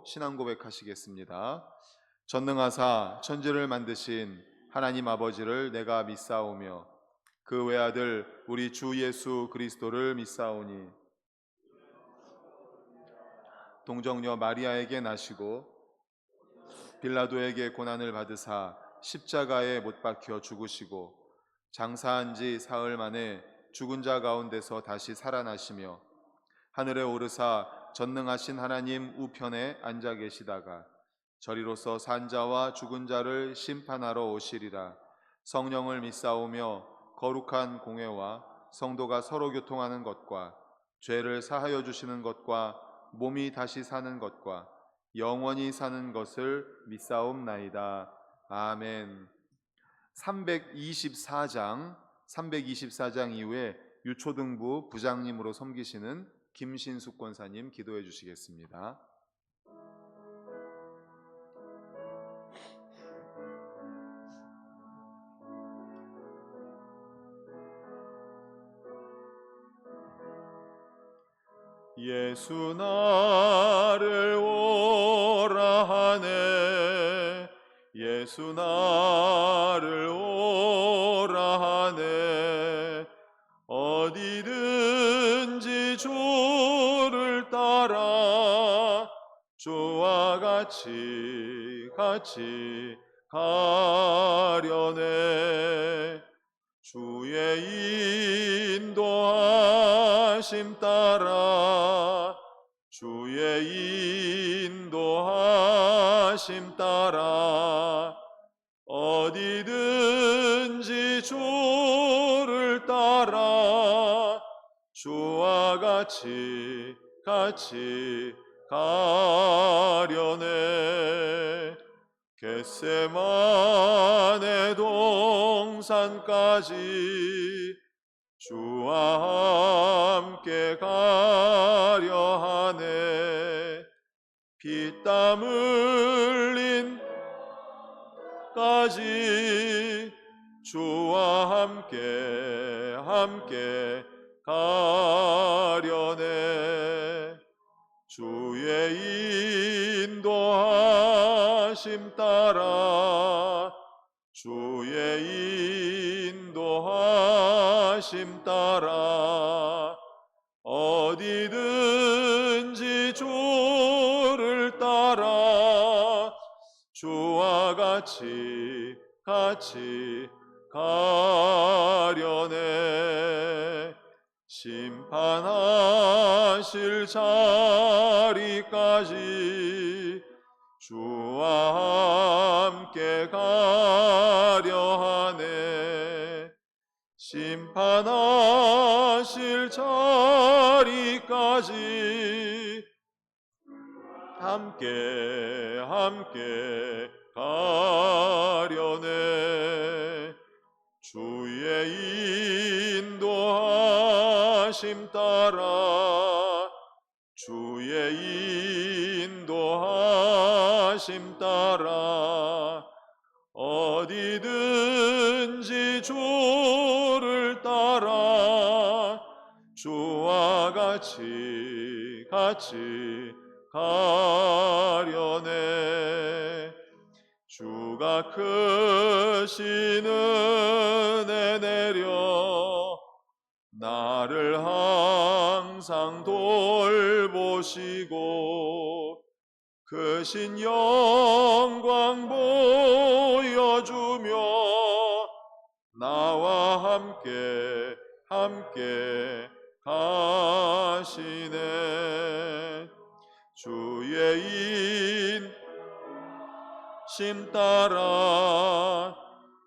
기도로 신앙 고백하시겠습니다. 전능하사 천지를 만드신 하나님 아버지를 내가 믿사오며 그 외아들 우리 주 예수 그리스도를 믿사오니 동정녀 마리아에게 나시고 빌라도에게 고난을 받으사 십자가에 못 박혀 죽으시고 장사한 지 사흘 만에 죽은 자 가운데서 다시 살아나시며 하늘에 오르사 전능하신 하나님 우편에 앉아 계시다가 저리로서 산 자와 죽은 자를 심판하러 오시리라. 성령을 믿사오며 거룩한 공회와 성도가 서로 교통하는 것과 죄를 사하여 주시는 것과 몸이 다시 사는 것과 영원히 사는 것을 믿사옵나이다. 아멘. 324장 이후에 유초등부 부장님으로 섬기시는 김신숙 권사님 기도해 주시겠습니다. 예수 나를 오라 하네, 예수 나를 오라 하네. 어디든지 주를 따라 주와 같이 가려네. 주의 인도하심 따라 주의 인도하심 따라 어디든지 주를 따라 주와 같이 가려네. 겟세마네 동산까지 주와 함께 가려 하네. 피땀 흘린 까지 주와 함께 가려네. 주의 인도하심 따라 주의 인도하심 따라 어디든지 주를 따라 주와 같이 가려네. 심판하실 자리까지 주와 함께 가려 하네. 심판하실 자리까지 함께 가려네. 주의 인도하심 따라 주의 인도하심 따라 어디든지 주를 따라 주와 같이 가려네. 주가 크신 은혜 내려 나를 항상 돌보시고 크신 영광 보여주며 나와 함께 가시네. 주의 인심 따라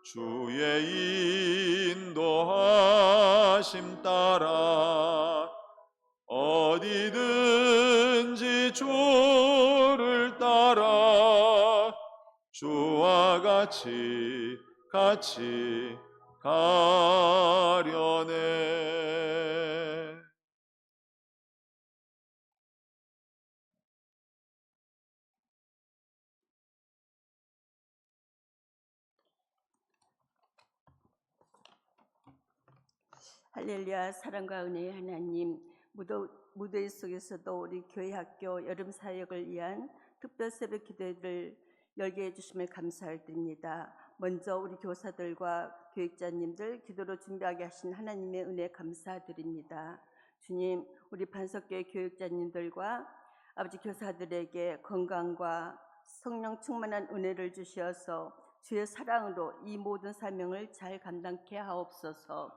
주의 인도하심 따라 어디든지 주를 따라 주와 같이 가려네. 할렐루야. 사랑과 은혜의 하나님, 무더위 속에서도 우리 교회 학교 여름 사역을 위한 특별 새벽 기도회를 열게 해주심을 감사드립니다. 먼저 우리 교사들과 교육자님들 기도로 준비하게 하신 하나님의 은혜 감사드립니다. 주님, 우리 반석교회 교육자님들과 아버지 교사들에게 건강과 성령 충만한 은혜를 주시어서 주의 사랑으로 이 모든 사명을 잘 감당케 하옵소서.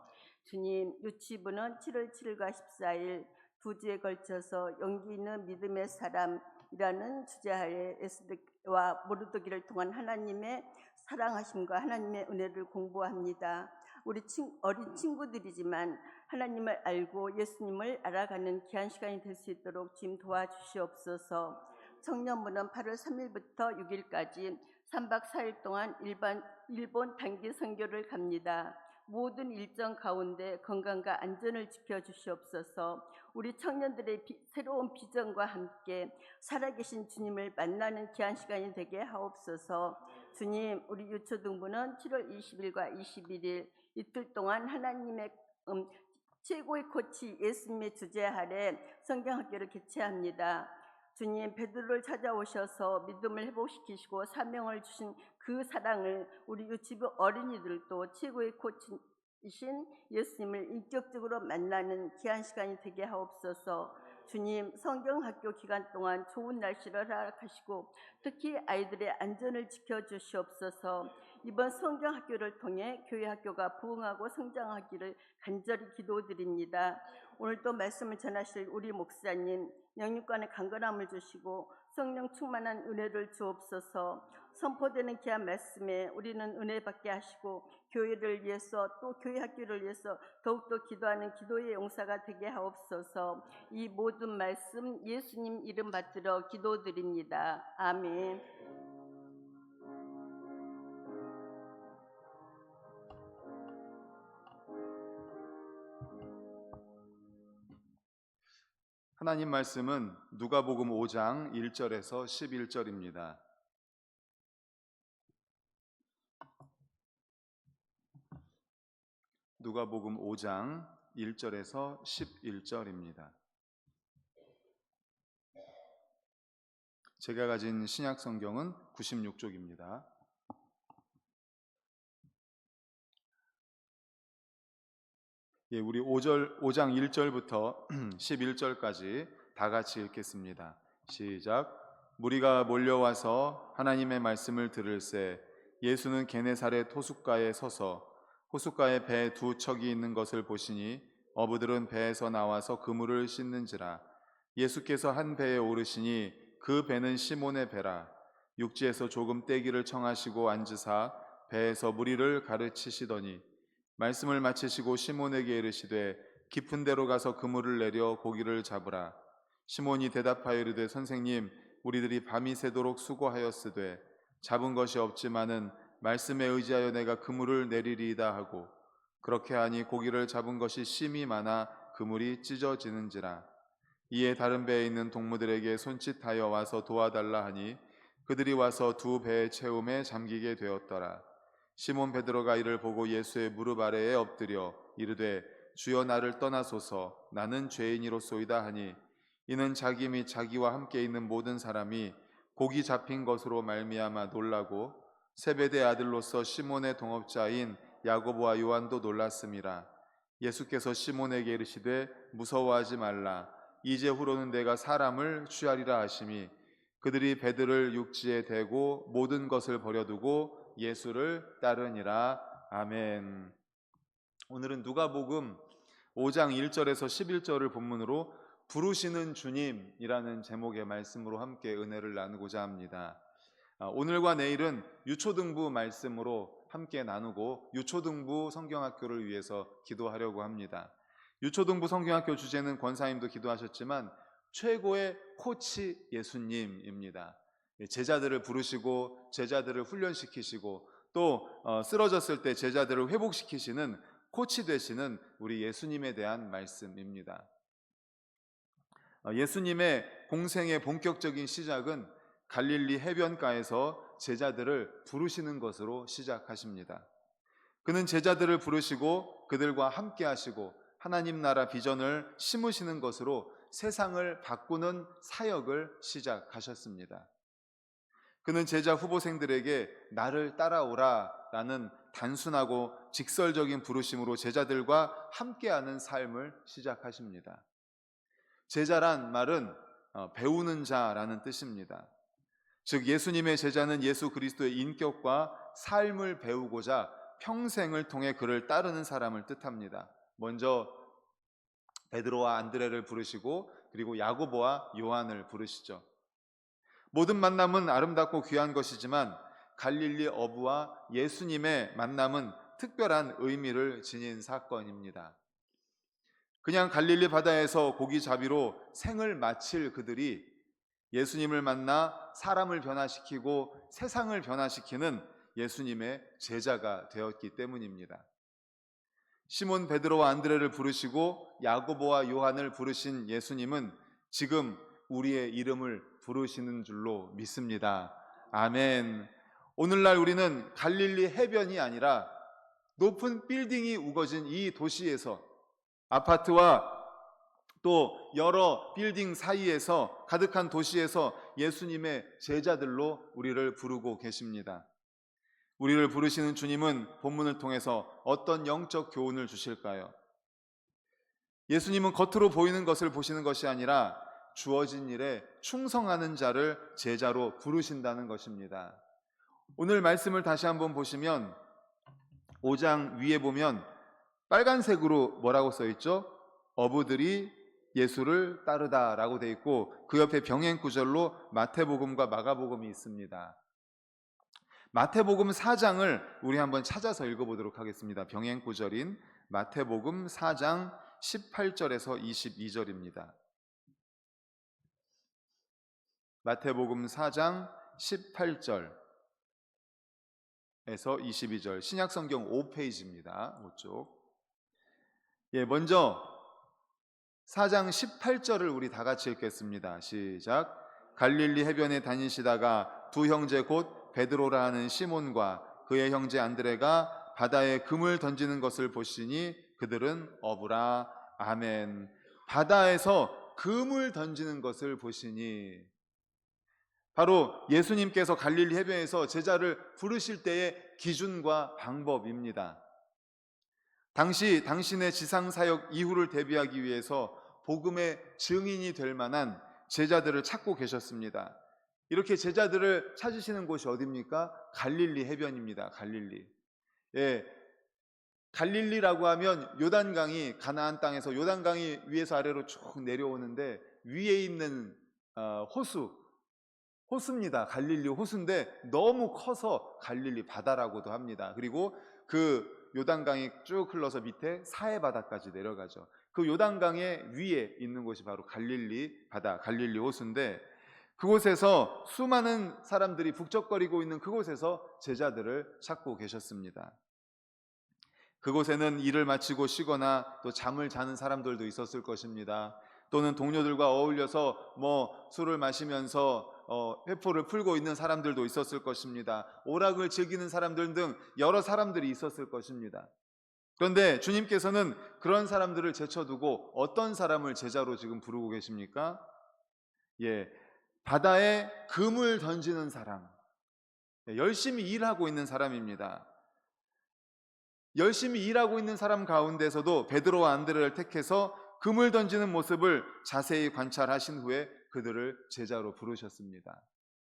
주님, 유치부는 7월 7일과 14일 두 주에 걸쳐서 용기 있는 믿음의 사람이라는 주제하에 에스더와 모르드기를 통한 하나님의 사랑하심과 하나님의 은혜를 공부합니다. 우리 어린 친구들이지만 하나님을 알고 예수님을 알아가는 귀한 시간이 될 수 있도록 주님 도와주시옵소서. 청년부는 8월 3일부터 6일까지 3박 4일 동안 일본 단기 선교를 갑니다. 모든 일정 가운데 건강과 안전을 지켜주시옵소서. 우리 청년들의 새로운 비전과 함께 살아계신 주님을 만나는 귀한 시간이 되게 하옵소서. 주님, 우리 유초등부는 7월 20일과 21일 이틀 동안 하나님의 최고의 코치 예수님의 주제 아래 성경학교를 개최합니다. 주님, 베드로를 찾아오셔서 믿음을 회복시키시고 사명을 주신 그 사랑을 우리 유치부 어린이들도 최고의 코치이신 예수님을 인격적으로 만나는 귀한 시간이 되게 하옵소서. 주님, 성경학교 기간 동안 좋은 날씨를 허락하시고 특히 아이들의 안전을 지켜주시옵소서. 이번 성경학교를 통해 교회학교가 부흥하고 성장하기를 간절히 기도드립니다. 오늘도 말씀을 전하실 우리 목사님 영육간의 강건함을 주시고 성령 충만한 은혜를 주옵소서. 선포되는 귀한 말씀에 우리는 은혜 받게 하시고 교회를 위해서 또 교회 학교를 위해서 더욱더 기도하는 기도의 용사가 되게 하옵소서. 이 모든 말씀 예수님 이름 받들어 기도드립니다. 아멘. 하나님 말씀은 누가복음 5장 1절에서 11절입니다. 누가복음 5장 1절에서 11절입니다. 제가 가진 신약 성경은 96쪽입니다. 우리 5장 1절부터 11절까지 다 같이 읽겠습니다. 시작. 무리가 몰려와서 하나님의 말씀을 들을새 예수는 게네사렛 호숫가에 서서 호숫가에 배 두 척이 있는 것을 보시니 어부들은 배에서 나와서 그물을 씻는지라. 예수께서 한 배에 오르시니 그 배는 시몬의 배라. 육지에서 조금 떼기를 청하시고 앉으사 배에서 무리를 가르치시더니 말씀을 마치시고 시몬에게 이르시되 깊은 데로 가서 그물을 내려 고기를 잡으라. 시몬이 대답하여 이르되 선생님, 우리들이 밤이 새도록 수고하였으되 잡은 것이 없지만은 말씀에 의지하여 내가 그물을 내리리이다 하고 그렇게 하니 고기를 잡은 것이 심이 많아 그물이 찢어지는지라. 이에 다른 배에 있는 동무들에게 손짓하여 와서 도와달라 하니 그들이 와서 두 배의 채움에 잠기게 되었더라. 시몬 베드로가 이를 보고 예수의 무릎 아래에 엎드려 이르되 주여 나를 떠나소서 나는 죄인이로소이다 하니 이는 자기 및 자기와 함께 있는 모든 사람이 고기 잡힌 것으로 말미암아 놀라고 세베대 아들로서 시몬의 동업자인 야고보와 요한도 놀랐음이라. 예수께서 시몬에게 이르시되 무서워하지 말라. 이제후로는 내가 사람을 취하리라 하시니 그들이 배들을 육지에 대고 모든 것을 버려두고 예수를 따르니라. 아멘. 오늘은 누가복음 5장 1절에서 11절을 본문으로 부르시는 주님이라는 제목의 말씀으로 함께 은혜를 나누고자 합니다. 오늘과 내일은 유초등부 말씀으로 함께 나누고 유초등부 성경학교를 위해서 기도하려고 합니다. 유초등부 성경학교 주제는 권사님도 기도하셨지만 최고의 코치 예수님입니다. 제자들을 부르시고 제자들을 훈련시키시고 또 쓰러졌을 때 제자들을 회복시키시는 코치 되시는 우리 예수님에 대한 말씀입니다. 예수님의 공생의 본격적인 시작은 갈릴리 해변가에서 제자들을 부르시는 것으로 시작하십니다. 그는 제자들을 부르시고 그들과 함께 하시고 하나님 나라 비전을 심으시는 것으로 세상을 바꾸는 사역을 시작하셨습니다. 그는 제자 후보생들에게 나를 따라오라 라는 단순하고 직설적인 부르심으로 제자들과 함께하는 삶을 시작하십니다. 제자란 말은 배우는 자라는 뜻입니다. 즉 예수님의 제자는 예수 그리스도의 인격과 삶을 배우고자 평생을 통해 그를 따르는 사람을 뜻합니다. 먼저 베드로와 안드레를 부르시고 그리고 야고보와 요한을 부르시죠. 모든 만남은 아름답고 귀한 것이지만 갈릴리 어부와 예수님의 만남은 특별한 의미를 지닌 사건입니다. 그냥 갈릴리 바다에서 고기잡이로 생을 마칠 그들이 예수님을 만나 사람을 변화시키고 세상을 변화시키는 예수님의 제자가 되었기 때문입니다. 시몬 베드로와 안드레를 부르시고 야고보와 요한을 부르신 예수님은 지금 우리의 이름을 부르시는 줄로 믿습니다. 아멘. 오늘날 우리는 갈릴리 해변이 아니라 높은 빌딩이 우거진 이 도시에서, 아파트와 또 여러 빌딩 사이에서 가득한 도시에서 예수님의 제자들로 우리를 부르고 계십니다. 우리를 부르시는 주님은 본문을 통해서 어떤 영적 교훈을 주실까요? 예수님은 겉으로 보이는 것을 보시는 것이 아니라 주어진 일에 충성하는 자를 제자로 부르신다는 것입니다. 오늘 말씀을 다시 한번 보시면 5장 위에 보면 빨간색으로 뭐라고 써 있죠? 어부들이 예수를 따르다라고 돼 있고 그 옆에 병행 구절로 마태복음과 마가복음이 있습니다. 마태복음 4장을 우리 한번 찾아서 읽어보도록 하겠습니다. 병행 구절인 마태복음 4장 18절에서 22절입니다. 마태복음 4장 18절에서 22절, 신약성경 5페이지입니다. 5쪽. 먼저 4장 18절을 우리 다 같이 읽겠습니다. 시작. 갈릴리 해변에 다니시다가 두 형제 곧 베드로라 하는 시몬과 그의 형제 안드레가 바다에 금을 던지는 것을 보시니 그들은 어부라. 아멘. 바다에서 금을 던지는 것을 보시니, 바로 예수님께서 갈릴리 해변에서 제자를 부르실 때의 기준과 방법입니다. 당시 당신의 지상사역 이후를 대비하기 위해서 복음의 증인이 될 만한 제자들을 찾고 계셨습니다. 이렇게 제자들을 찾으시는 곳이 어디입니까? 갈릴리 해변입니다. 갈릴리. 갈릴리라고 하면 요단강이, 가나안 땅에서 요단강이 위에서 아래로 쭉 내려오는데 위에 있는 호수입니다. 갈릴리 호수인데 너무 커서 갈릴리 바다라고도 합니다. 그리고 그 요단강이 쭉 흘러서 밑에 사해 바다까지 내려가죠. 그 요단강의 위에 있는 곳이 바로 갈릴리 바다, 갈릴리 호수인데 그곳에서 수많은 사람들이 북적거리고 있는 그곳에서 제자들을 찾고 계셨습니다. 그곳에는 일을 마치고 쉬거나 또 잠을 자는 사람들도 있었을 것입니다. 또는 동료들과 어울려서 술을 마시면서 회포를 풀고 있는 사람들도 있었을 것입니다. 오락을 즐기는 사람들 등 여러 사람들이 있었을 것입니다. 그런데 주님께서는 그런 사람들을 제쳐두고 어떤 사람을 제자로 지금 부르고 계십니까? 바다에 금을 던지는 사람, 열심히 일하고 있는 사람입니다. 열심히 일하고 있는 사람 가운데서도 베드로와 안드레를 택해서 금을 던지는 모습을 자세히 관찰하신 후에 그들을 제자로 부르셨습니다.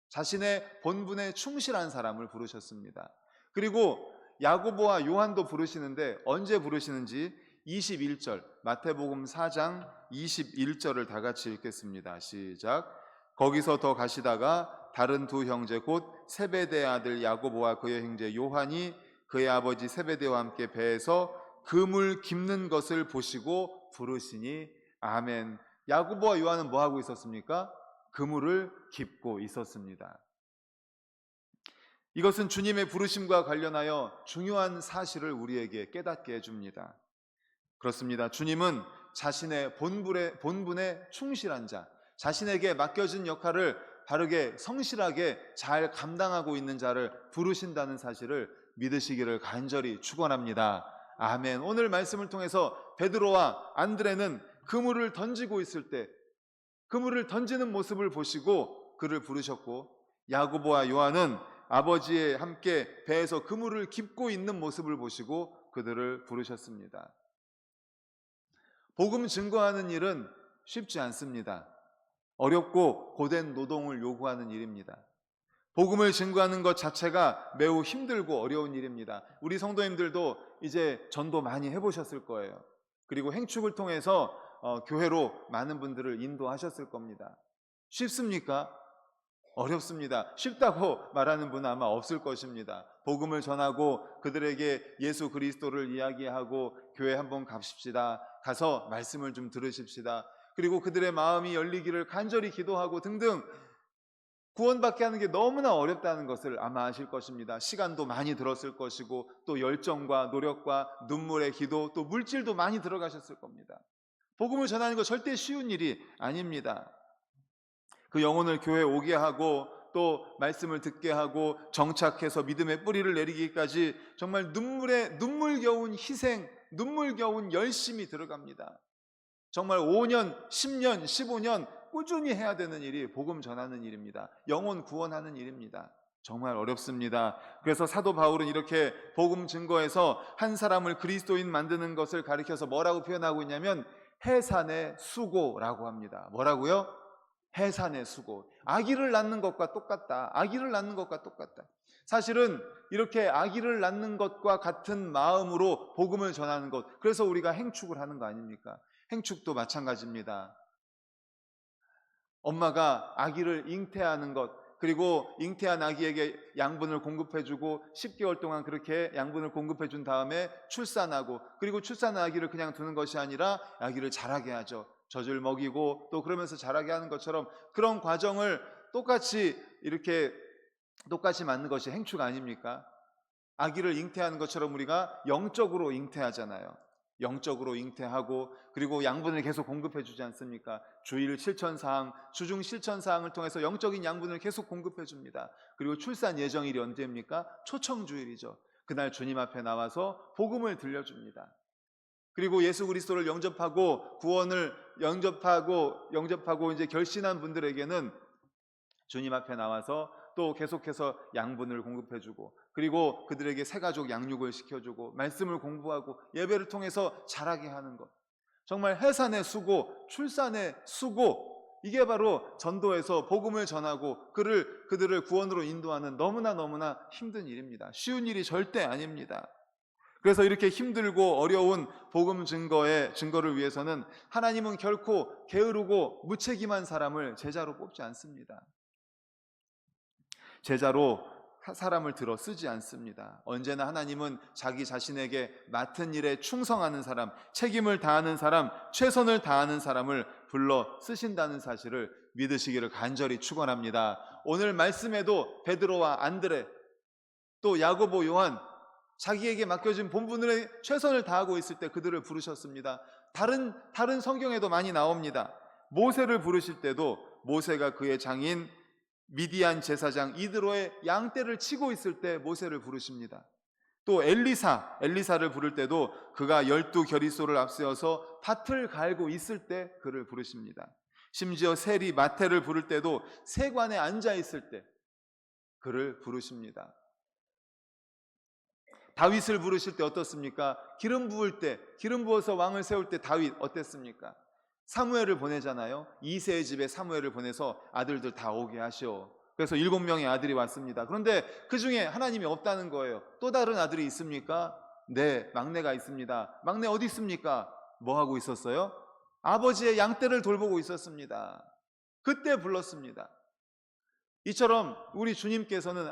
자신의 본분에 충실한 사람을 부르셨습니다. 그리고 야고보와 요한도 부르시는데 언제 부르시는지 21절, 마태복음 4장 21절을 다 같이 읽겠습니다. 시작. 거기서 더 가시다가 다른 두 형제 곧 세베대의 아들 야고보와 그의 형제 요한이 그의 아버지 세베대와 함께 배에서 금을 깁는 것을 보시고 부르시니 아멘. 야고보와 요한은 뭐 하고 있었습니까? 그물을 깁고 있었습니다. 이것은 주님의 부르심과 관련하여 중요한 사실을 우리에게 깨닫게 해줍니다. 그렇습니다. 주님은 자신의 본분에 충실한 자, 자신에게 맡겨진 역할을 바르게 성실하게 잘 감당하고 있는 자를 부르신다는 사실을 믿으시기를 간절히 축원합니다. 아멘. 오늘 말씀을 통해서 베드로와 안드레는 그물을 던지고 있을 때 그물을 던지는 모습을 보시고 그를 부르셨고, 야고보와 요한은 아버지의 함께 배에서 그물을 깁고 있는 모습을 보시고 그들을 부르셨습니다. 복음 증거하는 일은 쉽지 않습니다. 어렵고 고된 노동을 요구하는 일입니다. 복음을 증거하는 것 자체가 매우 힘들고 어려운 일입니다. 우리 성도님들도 이제 전도 많이 해보셨을 거예요. 그리고 행축을 통해서 교회로 많은 분들을 인도하셨을 겁니다. 쉽습니까? 어렵습니다. 쉽다고 말하는 분은 아마 없을 것입니다. 복음을 전하고 그들에게 예수 그리스도를 이야기하고 교회 한번 가십시다. 가서 말씀을 좀 들으십시다. 그리고 그들의 마음이 열리기를 간절히 기도하고 등등 구원받게 하는 게 너무나 어렵다는 것을 아마 아실 것입니다. 시간도 많이 들었을 것이고 또 열정과 노력과 눈물의 기도 또 물질도 많이 들어가셨을 겁니다. 복음을 전하는 거 절대 쉬운 일이 아닙니다. 그 영혼을 교회에 오게 하고 또 말씀을 듣게 하고 정착해서 믿음의 뿌리를 내리기까지 정말 눈물겨운 희생, 눈물겨운 열심이 들어갑니다. 정말 5년, 10년, 15년 꾸준히 해야 되는 일이 복음 전하는 일입니다. 영혼 구원하는 일입니다. 정말 어렵습니다. 그래서 사도 바울은 이렇게 복음 증거에서 한 사람을 그리스도인 만드는 것을 가리켜서 뭐라고 표현하고 있냐면 해산의 수고라고 합니다. 뭐라고요? 해산의 수고. 아기를 낳는 것과 똑같다. 아기를 낳는 것과 똑같다. 사실은 이렇게 아기를 낳는 것과 같은 마음으로 복음을 전하는 것, 그래서 우리가 행축을 하는 거 아닙니까? 행축도 마찬가지입니다. 엄마가 아기를 잉태하는 것, 그리고 잉태한 아기에게 양분을 공급해주고 10개월 동안 그렇게 양분을 공급해준 다음에 출산하고, 그리고 출산한 아기를 그냥 두는 것이 아니라 아기를 자라게 하죠. 젖을 먹이고 또 그러면서 자라게 하는 것처럼 그런 과정을 똑같이 맞는 것이 행축 아닙니까? 아기를 잉태하는 것처럼 우리가 영적으로 잉태하잖아요. 영적으로 잉태하고 그리고 양분을 계속 공급해 주지 않습니까? 주일 실천사항, 주중 실천사항을 통해서 영적인 양분을 계속 공급해 줍니다. 그리고 출산 예정일이 언제입니까? 초청주일이죠. 그날 주님 앞에 나와서 복음을 들려줍니다. 그리고 예수 그리스도를 영접하고 구원을 영접하고 이제 결신한 분들에게는 주님 앞에 나와서 또 계속해서 양분을 공급해주고 그리고 그들에게 새가족 양육을 시켜주고 말씀을 공부하고 예배를 통해서 자라게 하는 것, 정말 해산의 수고, 출산의 수고, 이게 바로 전도에서 복음을 전하고 그들을 구원으로 인도하는 너무나 힘든 일입니다. 쉬운 일이 절대 아닙니다. 그래서 이렇게 힘들고 어려운 복음 증거를 위해서는 하나님은 결코 게으르고 무책임한 사람을 제자로 뽑지 않습니다. 제자로 사람을 들어 쓰지 않습니다. 언제나 하나님은 자기 자신에게 맡은 일에 충성하는 사람, 책임을 다하는 사람, 최선을 다하는 사람을 불러 쓰신다는 사실을 믿으시기를 간절히 축원합니다. 오늘 말씀에도 베드로와 안드레, 또 야고보, 요한, 자기에게 맡겨진 본분에 최선을 다하고 있을 때 그들을 부르셨습니다. 다른 성경에도 많이 나옵니다. 모세를 부르실 때도 모세가 그의 장인 미디안 제사장 이드로의 양떼를 치고 있을 때 모세를 부르십니다. 또 엘리사를 부를 때도 그가 12겨리소를 앞세워서 밭을 갈고 있을 때 그를 부르십니다. 심지어 세리 마태를 부를 때도 세관에 앉아 있을 때 그를 부르십니다. 다윗을 부르실 때 어떻습니까? 기름 부어서 왕을 세울 때 다윗 어땠습니까? 사무엘을 보내잖아요. 이새의 집에 사무엘을 보내서 아들들 다 오게 하시오. 그래서 7명의 아들이 왔습니다. 그런데 그 중에 하나님이 없다는 거예요. 또 다른 아들이 있습니까? 네, 막내가 있습니다. 막내 어디 있습니까? 뭐 하고 있었어요? 아버지의 양떼를 돌보고 있었습니다. 그때 불렀습니다. 이처럼 우리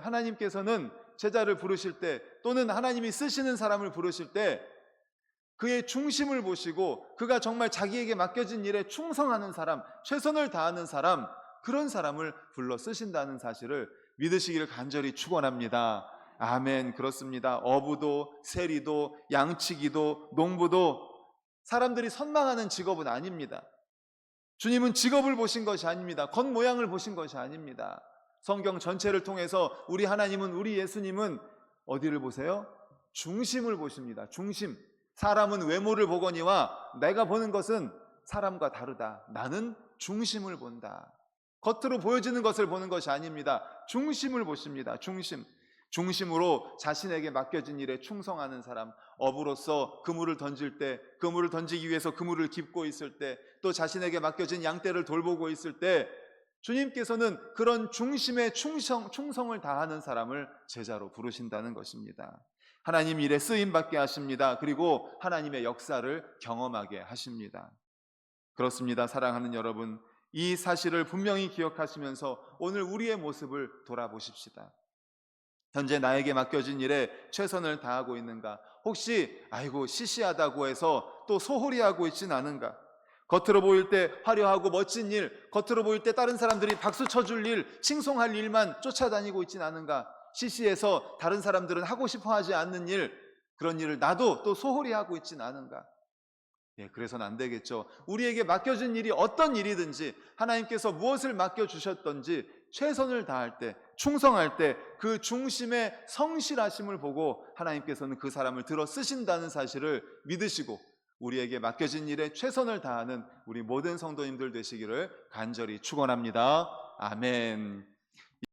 하나님께서는 제자를 부르실 때, 또는 하나님이 쓰시는 사람을 부르실 때 그의 중심을 보시고 그가 정말 자기에게 맡겨진 일에 충성하는 사람, 최선을 다하는 사람, 그런 사람을 불러 쓰신다는 사실을 믿으시기를 간절히 축원합니다. 아멘. 그렇습니다. 어부도 세리도 양치기도 농부도 사람들이 선망하는 직업은 아닙니다. 주님은 직업을 보신 것이 아닙니다. 겉모양을 보신 것이 아닙니다. 성경 전체를 통해서 우리 하나님은, 우리 예수님은 어디를 보세요? 중심을 보십니다. 중심. 사람은 외모를 보거니와 내가 보는 것은 사람과 다르다. 나는 중심을 본다. 겉으로 보여지는 것을 보는 것이 아닙니다. 중심을 보십니다. 중심으로 자신에게 맡겨진 일에 충성하는 사람, 어부로서 그물을 던질 때, 그물을 던지기 위해서 그물을 깁고 있을 때, 또 자신에게 맡겨진 양떼를 돌보고 있을 때 주님께서는 그런 중심에 충성을 다하는 사람을 제자로 부르신다는 것입니다. 하나님 일에 쓰임받게 하십니다. 그리고 하나님의 역사를 경험하게 하십니다. 그렇습니다. 사랑하는 여러분, 이 사실을 분명히 기억하시면서 오늘 우리의 모습을 돌아보십시다. 현재 나에게 맡겨진 일에 최선을 다하고 있는가? 혹시 시시하다고 해서 또 소홀히 하고 있진 않은가? 겉으로 보일 때 화려하고 멋진 일, 겉으로 보일 때 다른 사람들이 박수 쳐줄 일, 칭송할 일만 쫓아다니고 있진 않은가? 시시해서 다른 사람들은 하고 싶어 하지 않는 일, 그런 일을 나도 또 소홀히 하고 있진 않은가? 그래서는 안 되겠죠. 우리에게 맡겨진 일이 어떤 일이든지, 하나님께서 무엇을 맡겨주셨든지 최선을 다할 때, 충성할 때 그 중심의 성실하심을 보고 하나님께서는 그 사람을 들어 쓰신다는 사실을 믿으시고 우리에게 맡겨진 일에 최선을 다하는 우리 모든 성도님들 되시기를 간절히 축원합니다. 아멘.